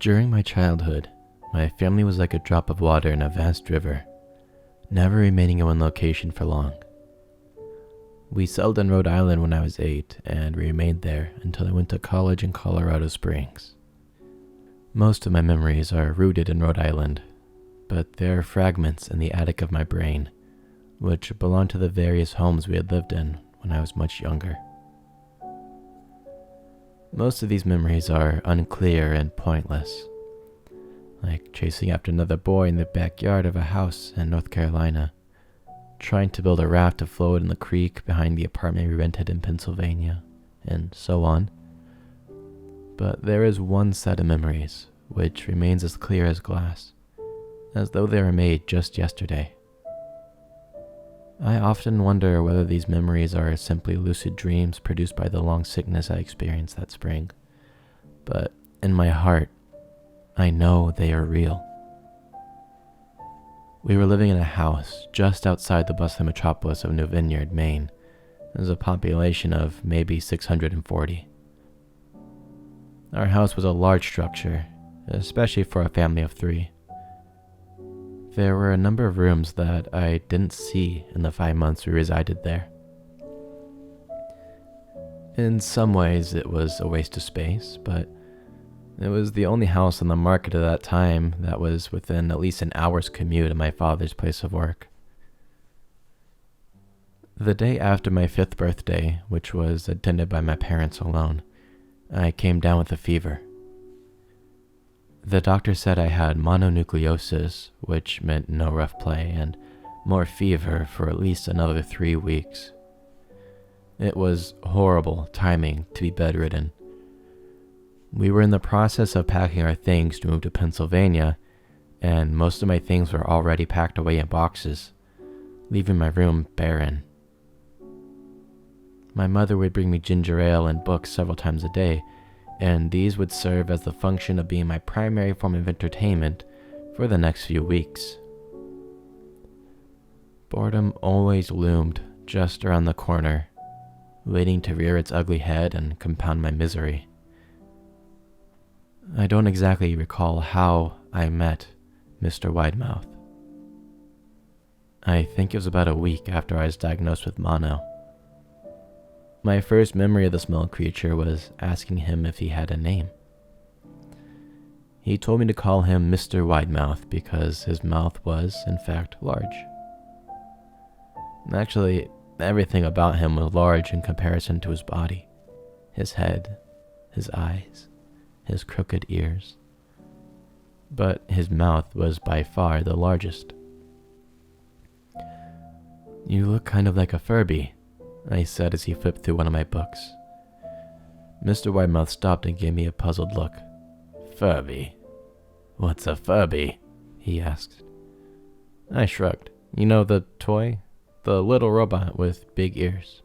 During my childhood, my family was like a drop of water in a vast river, never remaining in one location for long. We settled in Rhode Island when I was 8, and we remained there until I went to college in Colorado Springs. Most of my memories are rooted in Rhode Island, but there are fragments in the attic of my brain, which belong to the various homes we had lived in when I was much younger. Most of these memories are unclear and pointless, like chasing after another boy in the backyard of a house in North Carolina, trying to build a raft to float in the creek behind the apartment we rented in Pennsylvania, and so on. But there is one set of memories which remains as clear as glass, as though they were made just yesterday. I often wonder whether these memories are simply lucid dreams produced by the long sickness I experienced that spring, but in my heart, I know they are real. We were living in a house just outside the bustling metropolis of New Vineyard, Maine. There's a population of maybe 640. Our house was a large structure, especially for a family of 3. There were a number of rooms that I didn't see in the 5 months we resided there. In some ways, it was a waste of space, but it was the only house on the market at that time that was within at least an hour's commute of my father's place of work. The day after my 5th birthday, which was attended by my parents alone, I came down with a fever. The doctor said I had mononucleosis, which meant no rough play, and more fever for at least another 3 weeks. It was horrible timing to be bedridden. We were in the process of packing our things to move to Pennsylvania, and most of my things were already packed away in boxes, leaving my room barren. My mother would bring me ginger ale and books several times a day, and these would serve as the function of being my primary form of entertainment for the next few weeks. Boredom always loomed just around the corner, waiting to rear its ugly head and compound my misery. I don't exactly recall how I met Mr. Widemouth. I think it was about a week after I was diagnosed with mono. My first memory of the small creature was asking him if he had a name. He told me to call him Mr. Widemouth because his mouth was, in fact, large. Actually, everything about him was large in comparison to his body, his head, his eyes, his crooked ears. But his mouth was by far the largest. "You look kind of like a Furby," I said as he flipped through one of my books. Mr. Widemouth stopped and gave me a puzzled look. "Furby? What's a Furby?" he asked. I shrugged. "You know the toy? The little robot with big ears.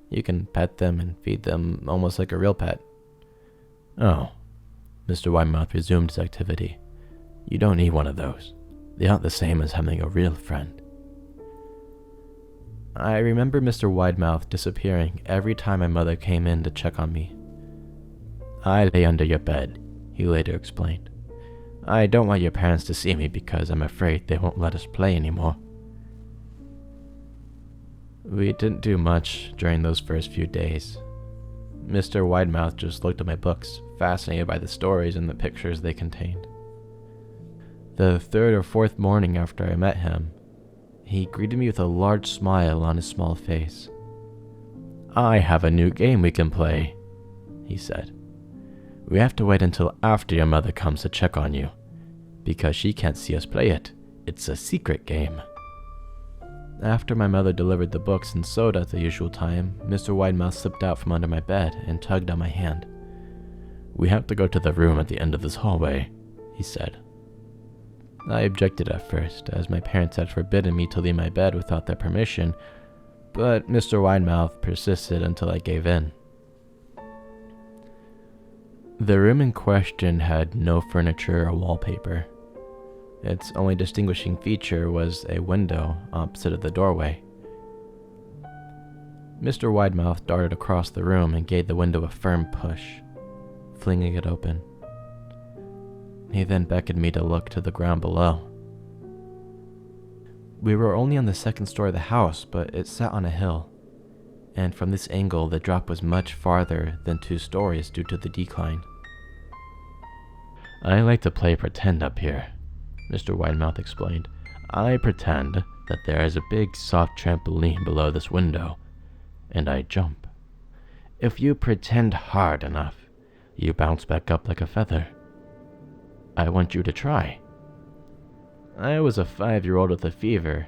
You can pet them and feed them almost like a real pet." "Oh," Mr. Widemouth resumed his activity. "You don't need one of those. They aren't the same as having a real friend." I remember Mr. Widemouth disappearing every time my mother came in to check on me. "I lay under your bed," he later explained. "I don't want your parents to see me because I'm afraid they won't let us play anymore." We didn't do much during those first few days. Mr. Widemouth just looked at my books, fascinated by the stories and the pictures they contained. The 3rd or 4th morning after I met him, he greeted me with a large smile on his small face. "I have a new game we can play," he said. "We have to wait until after your mother comes to check on you, because she can't see us play it. It's a secret game." After my mother delivered the books and soda at the usual time, Mr. Widemouth slipped out from under my bed and tugged on my hand. "We have to go to the room at the end of this hallway," he said. I objected at first, as my parents had forbidden me to leave my bed without their permission, but Mr. Widemouth persisted until I gave in. The room in question had no furniture or wallpaper. Its only distinguishing feature was a window opposite of the doorway. Mr. Widemouth darted across the room and gave the window a firm push, flinging it open. He then beckoned me to look to the ground below. We were only on the second story of the house, but it sat on a hill, and from this angle the drop was much farther than 2 stories due to the decline. "I like to play pretend up here," Mr. Widemouth explained. "I pretend that there is a big soft trampoline below this window, and I jump. If you pretend hard enough, you bounce back up like a feather. I want you to try." I was a 5-year-old with a fever,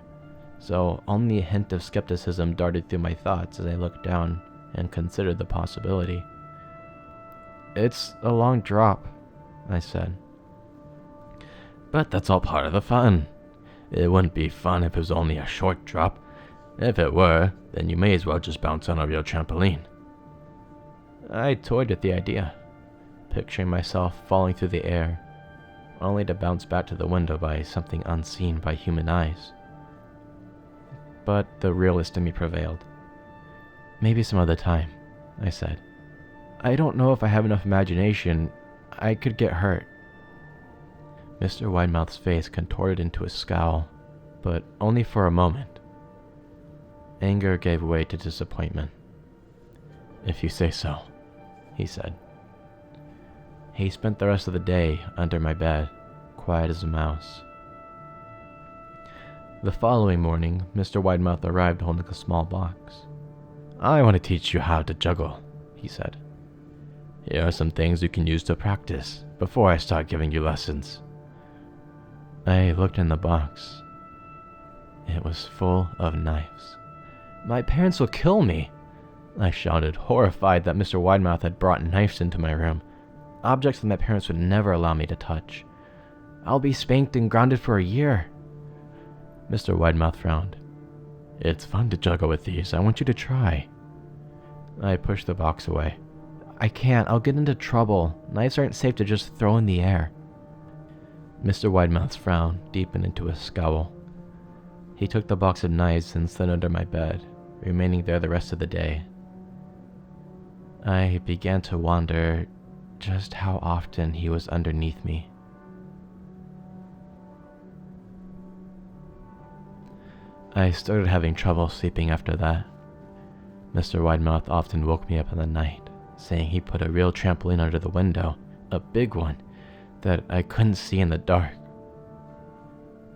so only a hint of skepticism darted through my thoughts as I looked down and considered the possibility. "It's a long drop," I said. "But that's all part of the fun. It wouldn't be fun if it was only a short drop. If it were, then you may as well just bounce on a real trampoline." I toyed with the idea, picturing myself falling through the air, only to bounce back to the window by something unseen by human eyes. But the realist in me prevailed. "Maybe some other time," I said. "I don't know if I have enough imagination. I could get hurt." Mr. Widemouth's face contorted into a scowl, but only for a moment. Anger gave way to disappointment. "If you say so," he said. He spent the rest of the day under my bed, quiet as a mouse. The following morning, Mr. Widemouth arrived holding a small box. "I want to teach you how to juggle," he said. "Here are some things you can use to practice before I start giving you lessons." I looked in the box. It was full of knives. "My parents will kill me!" I shouted, horrified that Mr. Widemouth had brought knives into my room, objects that my parents would never allow me to touch. "I'll be spanked and grounded for a year." Mr. Widemouth frowned. "It's fun to juggle with these. I want you to try." I pushed the box away. "I can't. I'll get into trouble. Knives aren't safe to just throw in the air." Mr. Widemouth's frown deepened into a scowl. He took the box of knives and slid under my bed, remaining there the rest of the day. I began to wonder just how often he was underneath me. I started having trouble sleeping after that. Mr. Widemouth often woke me up in the night, saying he put a real trampoline under the window, a big one, that I couldn't see in the dark.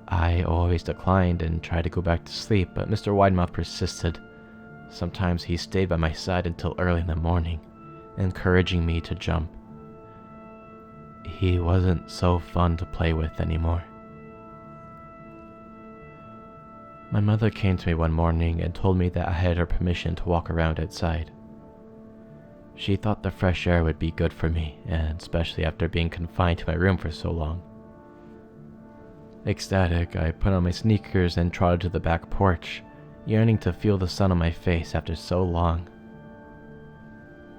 I always declined and tried to go back to sleep, but Mr. Widemouth persisted. Sometimes he stayed by my side until early in the morning, encouraging me to jump. He wasn't so fun to play with anymore. My mother came to me one morning and told me that I had her permission to walk around outside. She thought the fresh air would be good for me, and especially after being confined to my room for so long. Ecstatic, I put on my sneakers and trotted to the back porch, yearning to feel the sun on my face after so long.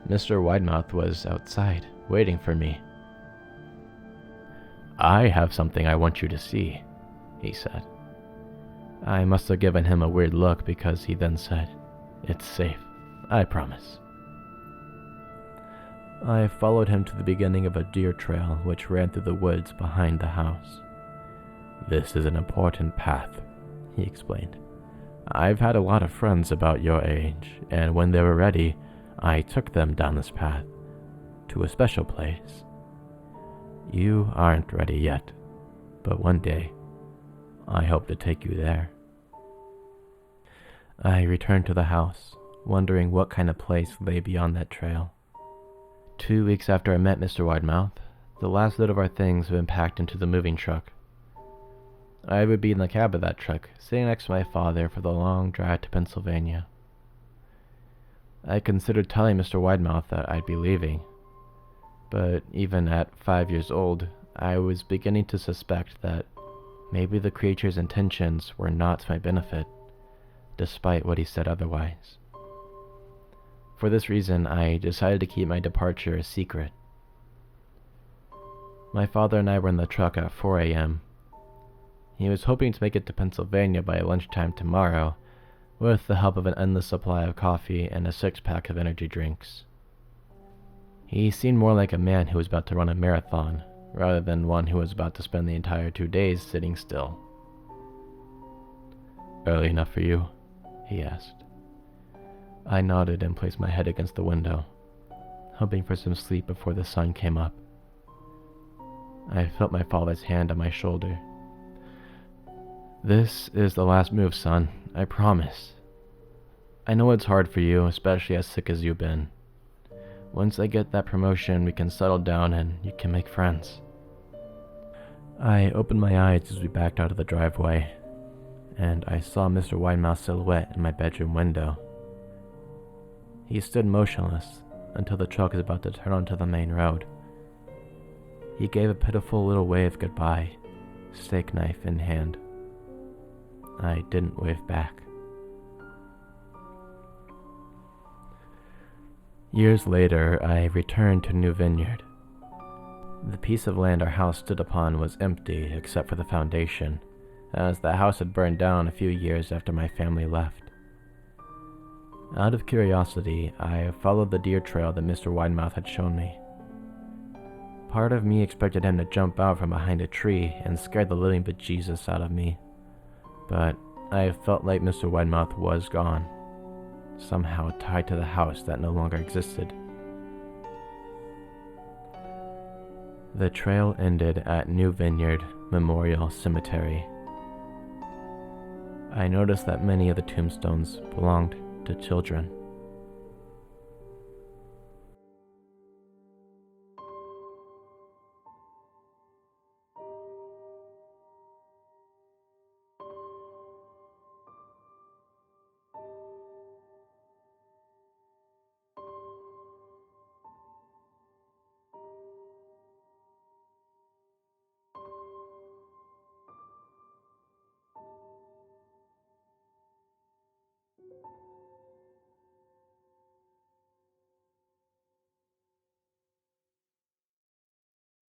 Mr. Widemouth was outside, waiting for me. "I have something I want you to see," he said. I must have given him a weird look because he then said, "It's safe, I promise." I followed him to the beginning of a deer trail which ran through the woods behind the house. "This is an important path," he explained. "I've had a lot of friends about your age, and when they were ready, I took them down this path, to a special place. You aren't ready yet, but one day, I hope to take you there." I returned to the house, wondering what kind of place lay beyond that trail. 2 weeks after I met Mr. Widemouth, the last bit of our things had been packed into the moving truck. I would be in the cab of that truck, sitting next to my father for the long drive to Pennsylvania. I considered telling Mr. Widemouth that I'd be leaving, but even at 5 years old, I was beginning to suspect that maybe the creature's intentions were not to my benefit, despite what he said otherwise. For this reason, I decided to keep my departure a secret. My father and I were in the truck at 4 a.m. He was hoping to make it to Pennsylvania by lunchtime tomorrow, with the help of an endless supply of coffee and a 6-pack of energy drinks. He seemed more like a man who was about to run a marathon, rather than one who was about to spend the entire 2 days sitting still. "Early enough for you?" he asked. I nodded and placed my head against the window, hoping for some sleep before the sun came up. I felt my father's hand on my shoulder. "This is the last move, son, I promise. I know it's hard for you, especially as sick as you've been. Once I get that promotion, we can settle down and you can make friends." I opened my eyes as we backed out of the driveway, and I saw Mr. Widemouth's silhouette in my bedroom window. He stood motionless until the truck was about to turn onto the main road. He gave a pitiful little wave goodbye, steak knife in hand. I didn't wave back. Years later, I returned to New Vineyard. The piece of land our house stood upon was empty except for the foundation, as the house had burned down a few years after my family left. Out of curiosity, I followed the deer trail that Mr. Widemouth had shown me. Part of me expected him to jump out from behind a tree and scare the living bejesus out of me, but I felt like Mr. Widemouth was gone, somehow tied to the house that no longer existed. The trail ended at New Vineyard Memorial Cemetery. I noticed that many of the tombstones belonged to children.